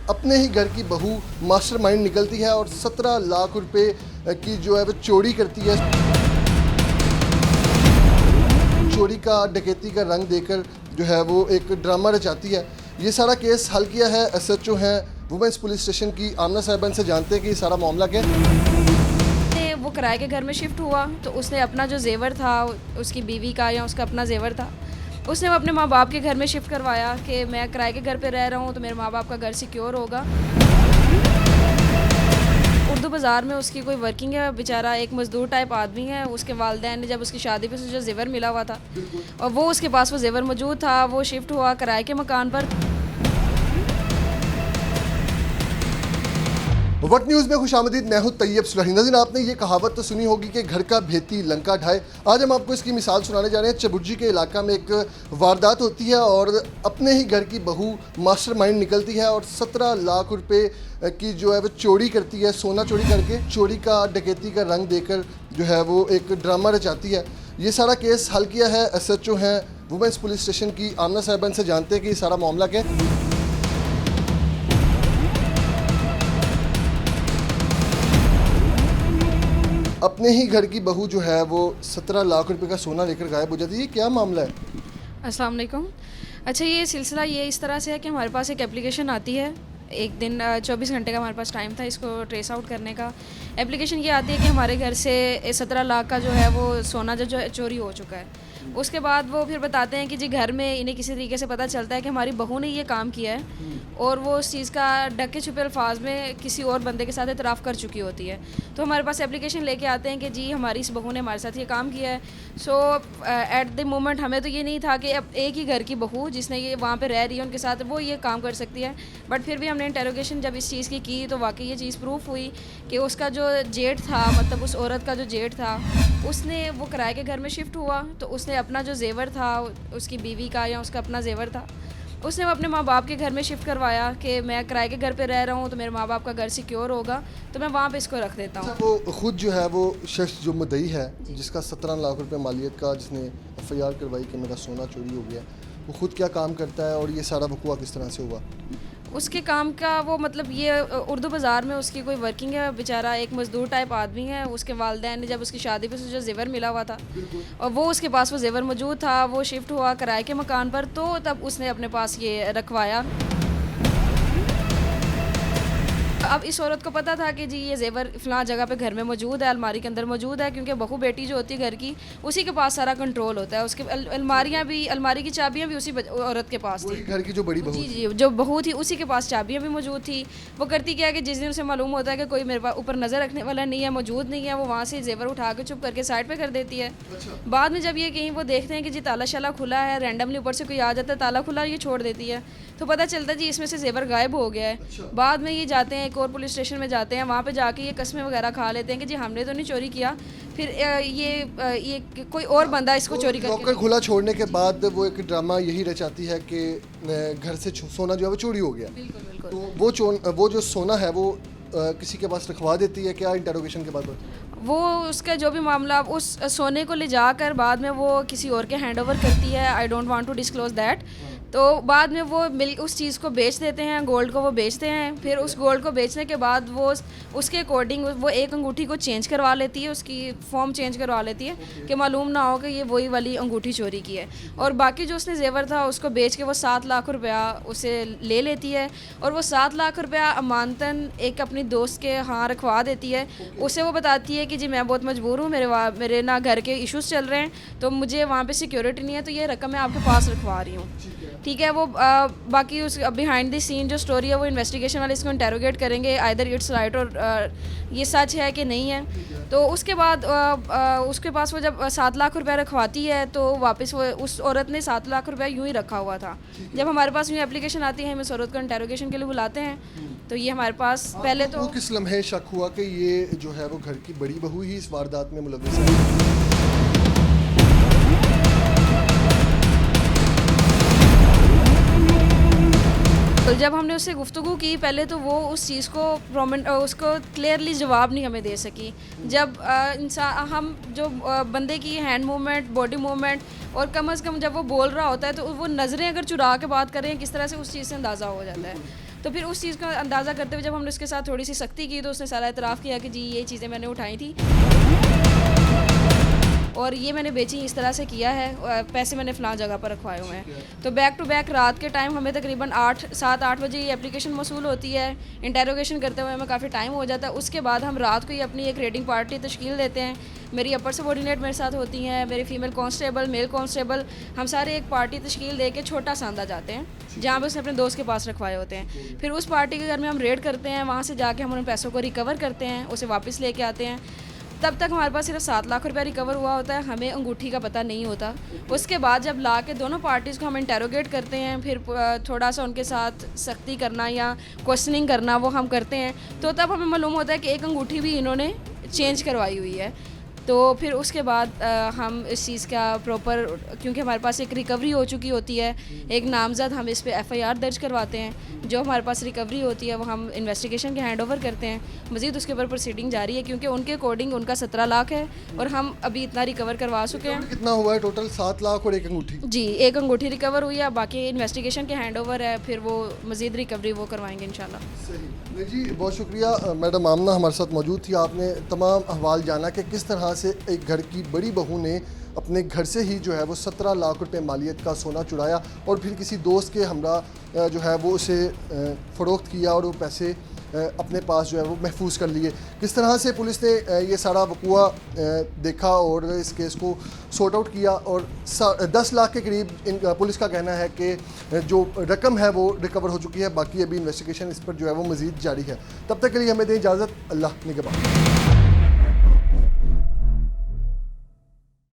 अपने ही घर की बहू मास्टरमाइंड निकलती है और 17 लाख रुपए की जो है वो चोरी करती है। चोरी का डकैती का रंग देकर जो है वो एक ड्रामा रचाती है। ये सारा केस हल किया है एसएचओ हैं वुमेंस पुलिस स्टेशन की आमना साहिबान से। जानते हैं कि ये सारा मामला क्या है। वो किराए के घर में शिफ्ट हुआ तो उसने अपना जो जेवर था उसकी बीवी का या उसका अपना जेवर था उसने अपने माँ बाप के घर में शिफ्ट करवाया कि मैं किराए के घर पे रह रहा हूँ तो मेरे माँ बाप का घर सिक्योर होगा। उर्दू बाज़ार में उसकी कोई वर्किंग है, बेचारा एक मज़दूर टाइप आदमी है। उसके वालिदैन ने जब उसकी शादी पे जो जेवर मिला हुआ था और वो उसके पास वो जेवर मौजूद था, वो शिफ्ट हुआ किराए के मकान पर। वक्त न्यूज़ में खुशामदीद। मैं हूं तैयब सुलही। नाज़रीन, आपने ये कहावत तो सुनी होगी कि घर का भेती लंका ढाए। आज हम आपको इसकी मिसाल सुनाने जा रहे हैं। चबुर्जी के इलाका में एक वारदात होती है और अपने ही घर की बहू मास्टरमाइंड निकलती है और 17 लाख रुपए की जो है वो चोरी करती है। सोना चोरी करके चोरी का डकैती का रंग देकर जो है वो एक ड्रामा रचाती है। ये सारा केस हल किया है एसएचओ हैं वुमेंस पुलिस स्टेशन की आमना साहिबान से। जानते हैं कि ये सारा मामला क्या है। अपने ही घर की बहू जो है वो 17 लाख रुपए का सोना लेकर गायब हो जाती है। ये क्या मामला है? अस्सलाम वालेकुम। अच्छा, ये सिलसिला ये इस तरह से है कि हमारे पास एक एप्लीकेशन आती है। एक दिन 24 घंटे का हमारे पास टाइम था इसको ट्रेस आउट करने का। एप्लीकेशन ये आती है कि हमारे घर से 17 लाख का जो है वो सोना जो है चोरी हो चुका है। उसके बाद वो फिर बताते हैं कि जी घर में इन्हें किसी तरीके से पता चलता है कि हमारी बहू ने ये काम किया है और वो उस चीज़ का ढके छुपे अल्फाज में किसी और बंदे के साथ इतराफ़ कर चुकी होती है। तो हमारे पास एप्लीकेशन लेके आते हैं कि जी हमारी इस बहू ने हमारे साथ ये काम किया है। सो एट द मोमेंट हमें तो ये नहीं था कि अब एक ही घर की बहू जिसने ये वहाँ पे रह रही है उनके साथ वो ये काम कर सकती है। बट फिर भी हमने इंटेरोगेशन जब इस चीज़ की तो वाकई ये चीज़ प्रूफ हुई कि उसका जो जेठ था, मतलब उस औरत का जो जेठ था, उसने वो किराए के घर में शिफ्ट हुआ तो उसने अपना जो जेवर था उसकी बीवी का या उसका अपना जेवर था उसने अपने माँ बाप के घर में शिफ्ट करवाया कि मैं किराए के घर पे रह रहा हूँ तो मेरे माँ बाप का घर सिक्योर होगा तो मैं वहाँ पे इसको रख देता हूँ। वो खुद जो है वो शख्स जो मुद्दई है जिसका 17 लाख रुपए मालियत का जिसने एफआईआर करवाई कि मेरा सोना चोरी हो गया, वो खुद क्या काम करता है और ये सारा वकूआ किस तरह से हुआ? उसके काम का वो मतलब ये उर्दू बाज़ार में उसकी कोई वर्किंग है, बेचारा एक मज़दूर टाइप आदमी है। उसके वालिदैन ने जब उसकी शादी पे जो जेवर मिला हुआ था और वो उसके पास वो जेवर मौजूद था, वो शिफ्ट हुआ किराए के मकान पर तो तब उसने अपने पास ये रखवाया। अब इस औरत को पता था कि जी ये जेवर फ़लाँ जगह पे घर में मौजूद है, अलमारी के अंदर मौजूद है, क्योंकि बहू बेटी जो होती है घर की उसी के पास सारा कंट्रोल होता है। उसके अलमारियाँ भी, अलमारी की चाबियाँ भी उसी औरत के पास थी। घर की जो बड़ी बहू, जी, जो बहू थी उसी के पास चाबियाँ भी मौजूद थी। वो करती क्या है कि जिस दिन उसे मालूम होता है कि कोई मेरे पास ऊपर नज़र रखने वाला नहीं है, मौजूद नहीं है, वो वहाँ से जेवर उठा के चुप करके साइड पर कर देती है। बाद में जब ये कहीं वो देखते हैं कि जी ताला शाला खुला है, रैंडमली ऊपर से कोई आ जाता है, ताला खुला, ये छोड़ देती है, तो पता चलता है जी इसमें से जेवर गायब हो गया है। बाद में ये जाते हैं एक और पुलिस स्टेशन में जाते हैं, वहाँ पे जाके ये कस्में वगैरह खा लेते हैं कि जी हमने तो नहीं चोरी किया। फिर ये कोई और बंदा इसको चोरी करके लॉकर खुला छोड़ने के बाद वो एक ड्रामा यही रचाती है कि घर से सोना जो है वो चोरी हो गया। बिल्कुल बिल्कुल। तो वो जो सोना है वो किसी के पास रखवा देती है क्या इंटरोगेशन के बाद? वो उसका जो भी मामला उस सोने को ले जाकर बाद में वो किसी और के हैंड ओवर करती है। I don't want to disclose that. तो बाद में वो उस चीज़ को बेच देते हैं, गोल्ड को वो बेचते हैं। फिर उस गोल्ड को बेचने के बाद वो उसके अकॉर्डिंग वो एक अंगूठी को चेंज करवा लेती है, उसकी फॉर्म चेंज करवा लेती है कि मालूम ना हो कि ये वही वाली अंगूठी चोरी की है। और बाकी जो उसने जेवर था उसको बेच के वो 7 लाख रुपया उसे ले लेती है और वो 7 लाख रुपया अमानतन एक अपनी दोस्त के यहाँ रखवा देती है। उसे वो बताती है कि जी मैं बहुत मजबूर हूँ, मेरे ना घर के इश्यूज़ चल रहे हैं तो मुझे वहाँ पे सिक्योरिटी नहीं है, तो ये रकम मैं आपके पास रखवा रही हूँ। ठीक है, वो बाकी उस बिहाइंड द सीन जो स्टोरी है वो इन्वेस्टिगेशन वाले इसको इंटेरोगेट करेंगे, आइदर इट्स राइट और ये सच है कि नहीं है। तो उसके बाद उसके पास वो जब 7 लाख रुपया रखवाती है तो वापस वो उस औरत ने 7 लाख रुपया यूँ ही रखा हुआ था। जब हमारे पास यूँ एप्लीकेशन आती है हम इस औरत को इंटेरोगेशन के लिए बुलाते हैं तो ये हमारे पास पहले तो किस लम्हे शक हुआ कि ये जो है वो घर की बड़ी बहू ही इस वारदात में मुलव्विस है? तो जब हमने उससे गुफ्तगू की पहले तो वो उस चीज़ को उसको क्लियरली जवाब नहीं हमें दे सकी। जब इंसान हम जो बंदे की हैंड मूवमेंट, बॉडी मूवमेंट और कम से कम जब वो बोल रहा होता है तो वो नज़रें अगर चुरा के बात करें किस तरह से उस चीज़ से अंदाज़ा हो जाता है। तो फिर उस चीज़ का अंदाज़ा करते हुए जब हमने उसके साथ थोड़ी सी सख्ती की तो उसने सारा इतराफ़ किया कि जी ये चीज़ें मैंने उठाई थी और ये मैंने बेची इस तरह से किया है, पैसे मैंने फ़लाँ जगह पर रखवाए हुए हैं। तो बैक टू बैक रात के टाइम हमें तकरीबन 7-8 बजे ये एप्लीकेशन मौसूल होती है। इंटेरोगेशन करते हुए हमें काफ़ी टाइम हो जाता है। उसके बाद हम रात को ही अपनी एक रेडिंग पार्टी तश्कील देते हैं। मेरी अपर सबॉर्डिनेट मेरे साथ होती हैं, मेरी फ़ीमेल कांस्टेबल, मेल कांस्टेबल, हम सारे एक पार्टी तश्कील दे के छोटा सा अंदा जाते हैं जहाँ पे उसने अपने दोस्त के पास रखवाए होते हैं। फिर उस पार्टी के घर में हम रेड करते हैं, वहाँ से जाके हम उन पैसों को रिकवर करते हैं, उसे वापस लेके आते हैं। तब तक हमारे पास सिर्फ 7 लाख रुपया रिकवर हुआ होता है, हमें अंगूठी का पता नहीं होता। उसके बाद जब ला के दोनों पार्टीज़ को हम इंटेरोगेट करते हैं, फिर थोड़ा सा उनके साथ सख्ती करना या क्वेश्चनिंग करना वो हम करते हैं, तो तब हमें मालूम होता है कि एक अंगूठी भी इन्होंने चेंज करवाई हुई है। तो फिर उसके बाद हम इस चीज़ का प्रॉपर, क्योंकि हमारे पास एक रिकवरी हो चुकी होती है, एक नामजद हम इस पे FIR दर्ज करवाते हैं। जो हमारे पास रिकवरी होती है वो हम इन्वेस्टिगेशन के हैंड ओवर करते हैं। मज़ीद उसके ऊपर प्रोसीडिंग जारी है क्योंकि उनके अकॉर्डिंग उनका 17 लाख है और हम अभी इतना रिकवर करवा चुके हैं। कितना हुआ है टोटल? 7 लाख और एक अंगूठी। जी, एक अंगूठी रिकवर हुई है, बाकी इन्वेस्टिगेशन के हैंड ओवर है, फिर वो मज़ीद रिकवरी वो करवाएंगे इंशाल्लाह। सही नहीं जी, बहुत शुक्रिया। मैडम आमना हमारे साथ मौजूद थी। आपने तमाम अहवाल जाना कि किस तरह से एक घर की बड़ी बहू ने अपने घर से ही जो है वो 17 लाख रुपए मालियत का सोना चुराया और फिर किसी दोस्त के हमरा जो है वो उसे फ़रोख्त किया और वो पैसे अपने पास जो है वो महफूज कर लिए। किस तरह से पुलिस ने ये सारा वकूआ देखा और इस केस को सॉर्ट आउट किया और 10 लाख के करीब पुलिस का कहना है कि जो रकम है वो रिकवर हो चुकी है। बाकी अभी इन्वेस्टिगेशन इस पर जो है वो मज़ीद जारी है। तब तक के लिए हमें दें इजाज़त। अल्लाह निगहबान।